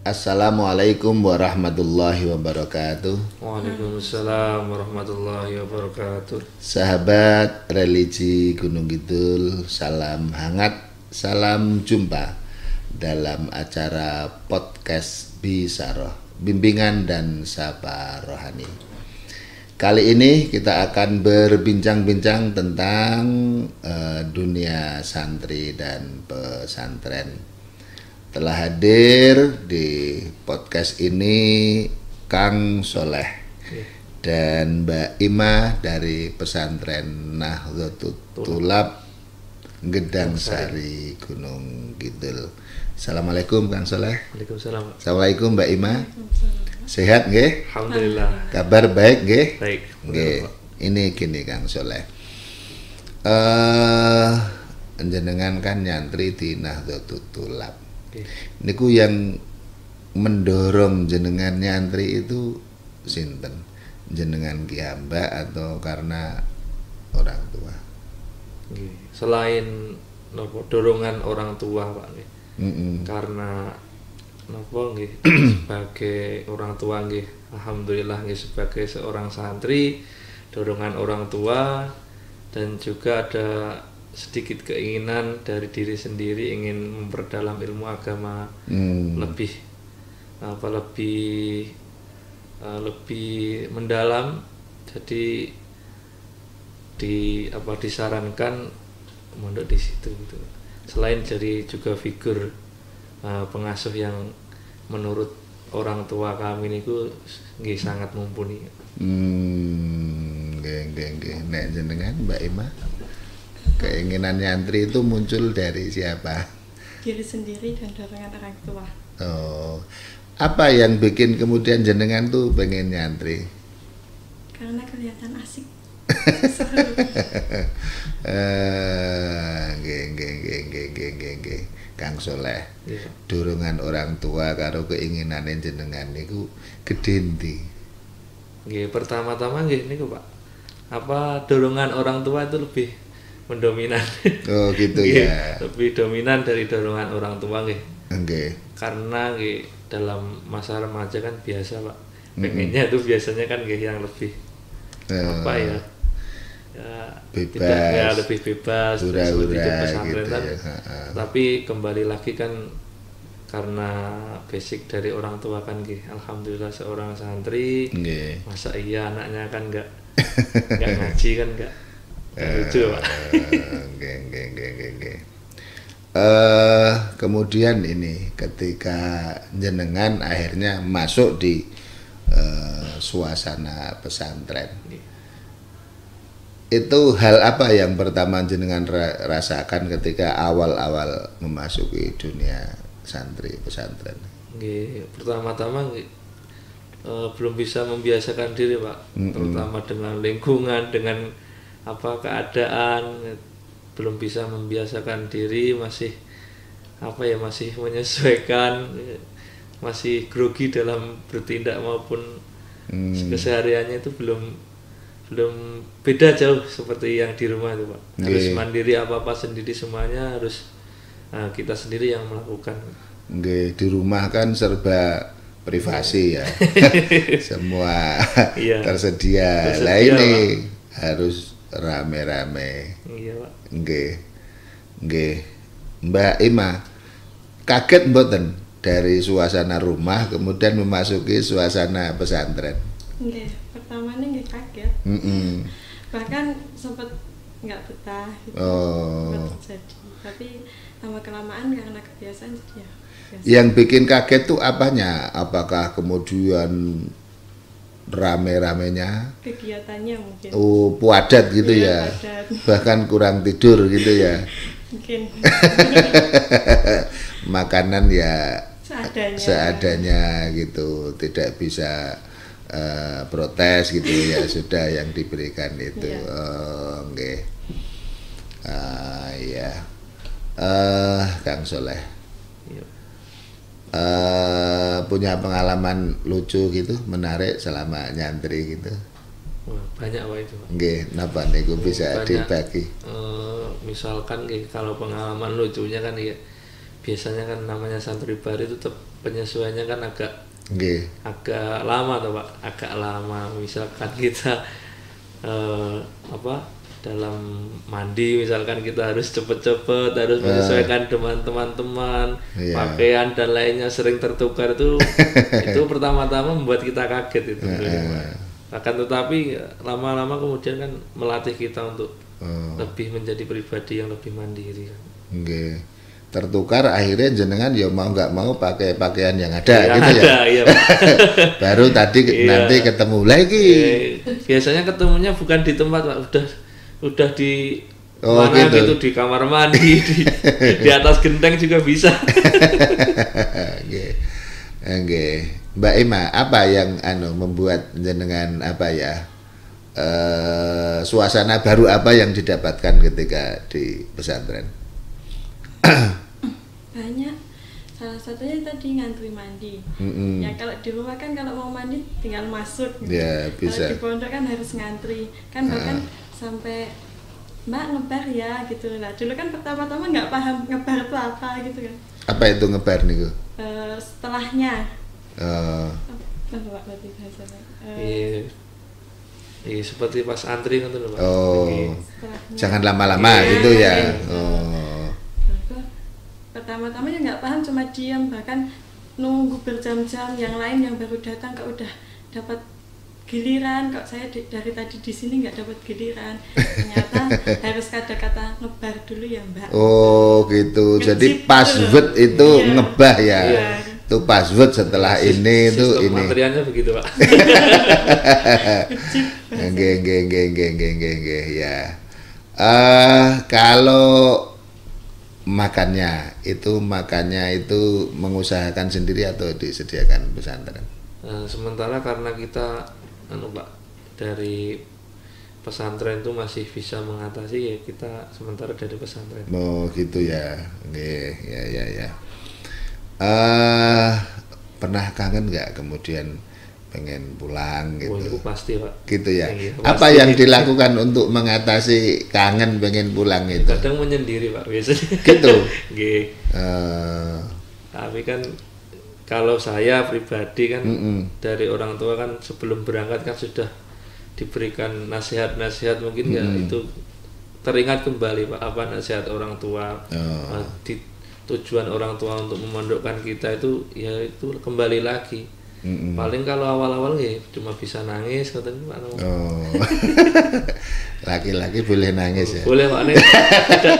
Assalamualaikum warahmatullahi wabarakatuh. Waalaikumsalam warahmatullahi wabarakatuh. Sahabat religi Gunung Kidul, salam hangat, salam jumpa dalam acara podcast Bisaroh, bimbingan dan sapa rohani. Kali ini kita akan berbincang-bincang tentang dunia santri dan pesantren. Telah hadir di podcast ini Kang Soleh dan Mbak Ima dari pesantren Nahdlatul Thulab Gedang Sari Gunung Kidul. Assalamualaikum Kang Soleh. Waalaikumsalam. Assalamualaikum Mbak Ima. Sehat nggih? Alhamdulillah. Kabar baik nggih? Baik. Nggih. Ini gini Kang Soleh. Jenengan kan nyantri di Nahdlatul Thulab. Niku yang mendorong jenengan nyantri itu sinten? Jenengan kiamba atau karena orang tua? Selain dorongan orang tua, Pak, karena sebagai orang tua alhamdulillah sebagai seorang santri, dorongan orang tua, dan juga ada sedikit keinginan dari diri sendiri ingin memperdalam ilmu agama lebih mendalam. Jadi disarankan mondok di situ gitu. Selain jadi juga figur pengasuh yang menurut orang tua kami niku nggih sangat mumpuni. Nggih. Nek jenengan Mbak Ima, keinginan nyantri itu muncul dari siapa? Diri sendiri dan dorongan orang tua. Oh, apa yang bikin kemudian jenengan tuh pengen nyantri? Karena kelihatan asik. Nggih. Kang Soleh. Yeah. Dorongan orang tua karo keinginane jenengan niku gedhe ndi? Nggih, pertama-tama nggih niku, Pak. Dorongan orang tua itu lebih mendominan. Oh, gitu ya. Lebih dominan dari dorongan orang tua nggih. Nggih. Karena nggih dalam masa remaja kan biasa, Pak. Pengennya itu biasanya kan nggih yang lebih bebas, lebih bebas, hura-hura pesantren gitu kan. Ya. Tapi kembali lagi kan karena basic dari orang tua kan alhamdulillah seorang santri. Masa iya anaknya kan nggak ngaji kan nggak lucu, Pak. Kemudian ini ketika jenengan akhirnya masuk di suasana pesantren, itu hal apa yang pertama jenengan rasakan ketika awal-awal memasuki dunia santri pesantren? Pertama-tama belum bisa membiasakan diri, Pak. Terutama dengan lingkungan, dengan keadaan, belum bisa membiasakan diri, masih masih menyesuaikan, masih grogi dalam bertindak maupun kesehariannya itu belum beda jauh seperti yang di rumah itu, Pak. Harus mandiri, apa-apa sendiri, semuanya harus kita sendiri yang melakukan. Di rumah kan serba privasi ya. Semua tersedia. Lah ini Pak, harus rame-rame. Iya, Pak. Nggih. Mbak Ima, kaget mboten dari suasana rumah kemudian memasuki suasana pesantren? Nggih, pertamanya nggih kaget. Bahkan sempat nggak betah gitu. Jadi, tapi lama kelamaan karena kebiasaan jadi ya. Yang bikin kaget tuh apanya? Apakah kemudian rame-ramenya? Kegiatannya mungkin. Oh, puadat gitu ya. Padat. Bahkan kurang tidur gitu ya. Mungkin. Makanan ya seadanya gitu, tidak bisa protes gitu ya, sudah yang diberikan itu. Nggih. Ya. Kang Soleh. Punya pengalaman lucu gitu, menarik selama nyantri gitu? Banyak, Pak, itu. Nggih, napa niku bisa dibagi? Misalkan kalau pengalaman lucunya kan ya biasanya kan namanya santri baru itu penyesuaiannya kan agak Nggih. agak lama tuh Pak, agak lama. Misalkan kita dalam mandi misalkan kita harus cepet-cepet, harus menyesuaikan dengan teman-teman, pakaian dan lainnya sering tertukar itu pertama-tama membuat kita kaget itu. Akan tetapi lama-lama kemudian kan melatih kita untuk lebih menjadi pribadi yang lebih mandiri. Nggih. Tertukar akhirnya jenengan ya mau nggak mau pakai pakaian yang ada gitu ya. Iya, Baru tadi nanti ketemu lagi. Biasanya ketemunya bukan di tempat Pak, udah di mana gitu. gitu, di kamar mandi, di atas genteng juga bisa. Nggih. Mbak Ima, apa yang membuat jenengan suasana baru apa yang didapatkan ketika di pesantren? Banyak, salah satunya tadi ngantri mandi. Ya kalau di rumah kan kalau mau mandi tinggal masuk gitu. Ya, bisa. Kalau di pondok kan harus ngantri kan, bahkan sampai Mbak ngebar ya gitu. Nah dulu kan pertama-tama nggak paham ngebar itu apa gitu kan. Apa itu ngebar niku? Setelahnya Iya, seperti pas antri kan tuh Pak. Jangan lama-lama gitu ya. Pertama-tama ya nggak paham, cuma diam, bahkan nunggu berjam-jam. Yang lain yang baru datang kok udah dapat giliran, kok saya dari tadi di sini nggak dapat giliran. Ternyata harus kata-kata ngebar dulu ya Mbak. Oh gitu. Jadi password itu ngebah ya. Itu password setelah ini itu ini. Materialnya begitu Pak. Nggih ya. Kalau makannya itu mengusahakan sendiri atau disediakan pesantren? Sementara karena kita Pak, dari pesantren itu masih bisa mengatasi, ya kita sementara dari pesantren. Oh gitu ya. Nggih, ya. Pernah kangen nggak kemudian pengen pulang gitu? Oh, itu pasti Pak. Gitu ya. Iya, apa yang dilakukan untuk mengatasi kangen pengen pulang itu? Kadang menyendiri Pak biasanya. Gitu. Nggih. Tapi kan kalau saya pribadi kan dari orang tua kan sebelum berangkat kan sudah diberikan nasihat-nasihat, mungkin ya itu teringat kembali Pak, apa nasihat orang tua. Tujuan orang tua untuk memondokkan kita itu ya itu kembali lagi. Paling kalau awal-awal ya cuma bisa nangis katanya Pak. Laki-laki boleh nangis ya? Boleh Pak,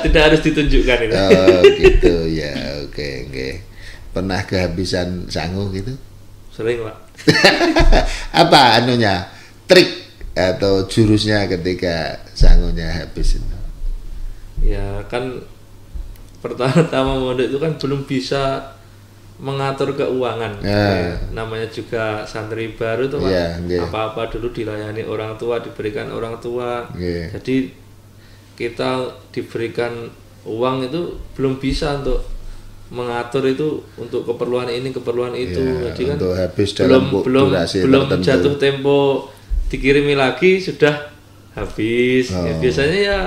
tidak harus ditunjukkan itu. Oh gitu ya, oke. Pernah kehabisan sangu gitu? Sering Pak. Apa trik atau jurusnya ketika sangunya habis itu? Ya kan pertama-tama mondok itu kan belum bisa mengatur keuangan. Namanya juga santri baru tuh Pak. Apa-apa dulu dilayani orang tua, diberikan orang tua. Jadi kita diberikan uang itu belum bisa untuk mengatur itu untuk keperluan ini, keperluan itu. Jadi kan habis belum jatuh tempo dikirimi lagi sudah habis. Ya, biasanya ya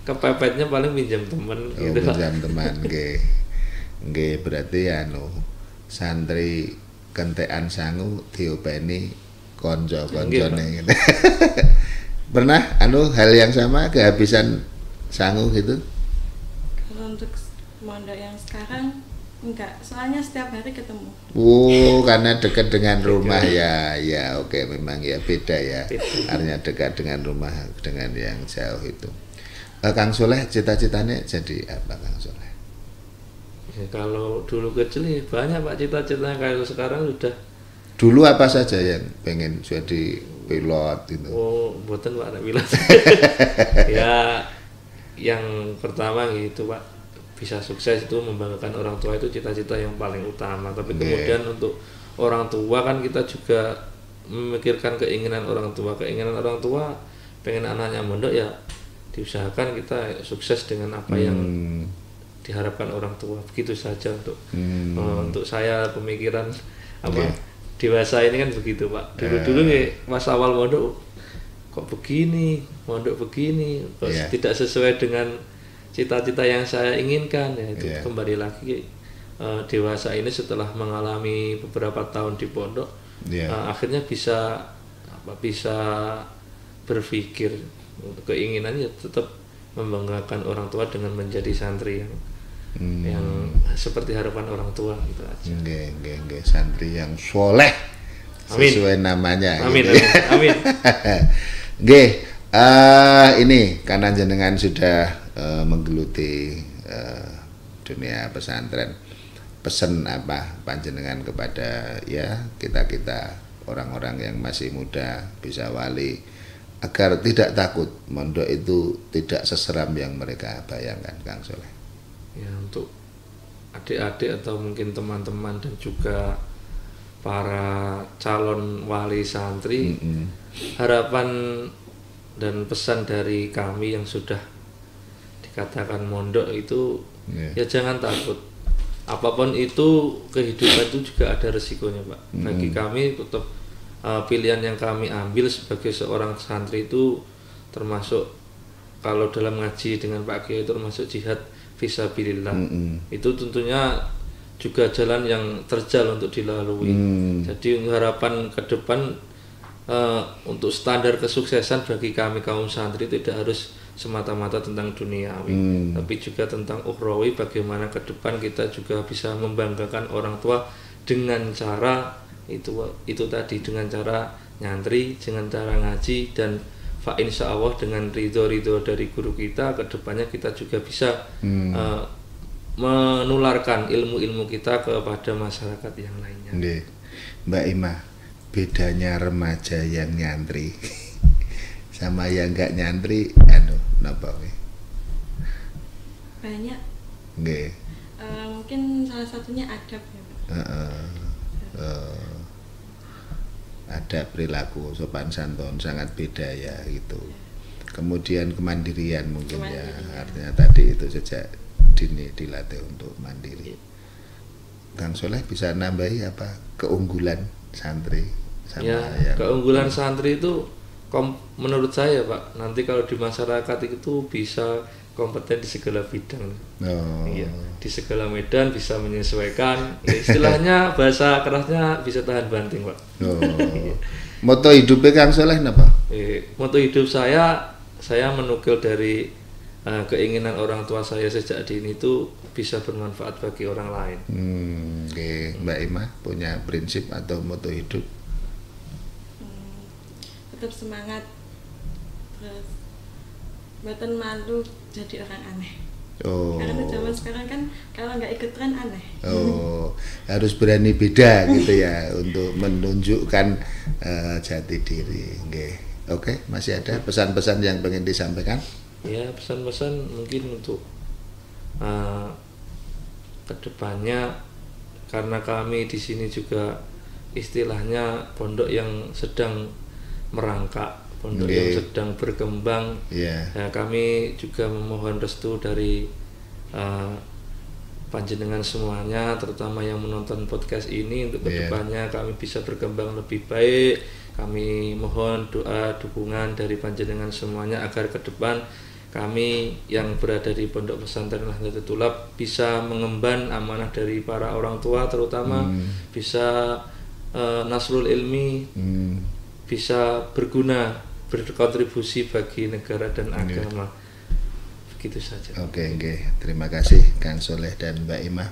kepepetnya paling pinjam teman gitu. Pinjam teman, nggih berarti santri kentekan sangu diopeni konco-koncone gitu. Pernah hal yang sama kehabisan sangu gitu? Kalau untuk mondok yang sekarang enggak, soalnya setiap hari ketemu. Karena dekat dengan rumah ya, oke, memang ya beda ya. Artinya dekat dengan rumah dengan yang jauh itu. Kang Soleh cita-citanya jadi apa Kang Soleh? Ya, kalau dulu kecil ya banyak Pak cita-citanya, kalau sekarang sudah. Dulu apa saja yang pengen jadi pilot itu? Buatan Pak pilot. Ya yang pertama gitu Pak, bisa sukses itu membanggakan orang tua itu cita-cita yang paling utama. Tapi kemudian untuk orang tua kan kita juga memikirkan keinginan orang tua. Keinginan orang tua pengen anaknya mondok ya diusahakan kita sukses dengan apa yang diharapkan orang tua. Begitu saja untuk saya pemikiran dewasa ini kan begitu Pak. Dulu ya pas awal mondok kok begini, mondok begini, kok tidak sesuai dengan cita-cita yang saya inginkan ya itu kembali lagi dewasa ini setelah mengalami beberapa tahun di pondok, akhirnya bisa berpikir, keinginannya tetap membanggakan orang tua dengan menjadi santri yang seperti harapan orang tua gitu aja. Santri yang soleh sesuai namanya. Amin, gitu. amin. Ini karena jenengan sudah menggeluti dunia pesantren, pesan apa panjenengan kepada ya kita orang-orang yang masih muda bisa wali agar tidak takut mondok itu tidak seseram yang mereka bayangkan, Kang Soleh? Ya, untuk adik-adik atau mungkin teman-teman dan juga para calon wali santri, harapan dan pesan dari kami yang sudah dikatakan mondok itu ya jangan takut. Apapun itu, kehidupan itu juga ada resikonya, Pak. Bagi kami tetap pilihan yang kami ambil sebagai seorang santri itu termasuk, kalau dalam ngaji dengan Pak Kiai itu termasuk jihad fisabilillah. Itu tentunya juga jalan yang terjal untuk dilalui. Jadi harapan ke depan untuk standar kesuksesan bagi kami kaum santri tidak harus semata-mata tentang duniawi, tapi juga tentang ukhrawi, bagaimana ke depan kita juga bisa membanggakan orang tua dengan cara itu tadi, dengan cara nyantri, dengan cara ngaji, dan fa insya Allah dengan ridho dari guru kita, ke depannya kita juga bisa menularkan ilmu-ilmu kita kepada masyarakat yang lainnya. Mbak Ima, bedanya remaja yang nyantri sama yang enggak nyantri napa we? Banyak. Mungkin salah satunya adab ya, Pak. Ada perilaku sopan santun sangat beda ya gitu. Kemudian kemandirian mungkin ya, artinya tadi itu sejak dini dilatih untuk mandiri. Kang Soleh bisa nambahi apa keunggulan santri sama yang keunggulan santri itu menurut saya, Pak, nanti kalau di masyarakat itu bisa kompeten di segala bidang. Iya, di segala medan bisa menyesuaikan. Ya, istilahnya bahasa kerasnya bisa tahan banting, Pak. Moto hidupnya Kang Soleh apa? Moto hidup saya menukil dari keinginan orang tua saya sejak dini itu bisa bermanfaat bagi orang lain. Mbak Ima punya prinsip atau moto hidup? Tetap semangat, terus buatan malu jadi orang aneh. Karena zaman sekarang kan kalau nggak ikut tren aneh. Harus berani beda gitu ya untuk menunjukkan jati diri. Oke, masih ada pesan-pesan yang pengen disampaikan? Ya, pesan-pesan mungkin untuk kedepannya, karena kami di sini juga istilahnya pondok yang sedang merangkak, pondok yang sedang berkembang. Ya, kami juga memohon restu dari panjenengan semuanya, terutama yang menonton podcast ini, untuk kedepannya kami bisa berkembang lebih baik. Kami mohon doa dukungan dari panjenengan semuanya agar ke depan kami yang berada di Pondok Pesantren Nahdlatul Thulab bisa mengemban amanah dari para orang tua, terutama bisa nasrul ilmi, bisa berguna, berkontribusi bagi negara dan agama. Begitu saja. Oke. Terima kasih Kang Soleh dan Mbak Ima.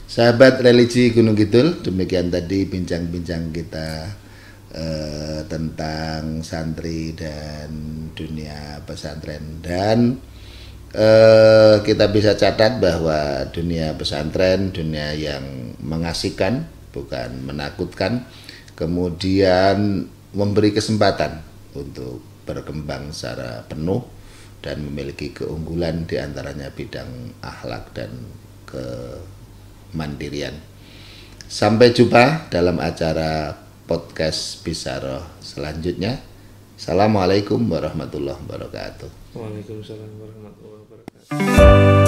Sahabat religi Gunung Kidul, demikian tadi bincang-bincang kita tentang santri dan dunia pesantren, dan kita bisa catat bahwa dunia pesantren dunia yang mengasihkan, bukan menakutkan, kemudian memberi kesempatan untuk berkembang secara penuh dan memiliki keunggulan diantaranya bidang akhlak dan kemandirian. Sampai jumpa dalam acara podcast Bisaroh selanjutnya. Assalamualaikum warahmatullahi wabarakatuh. Waalaikumsalam warahmatullahi wabarakatuh.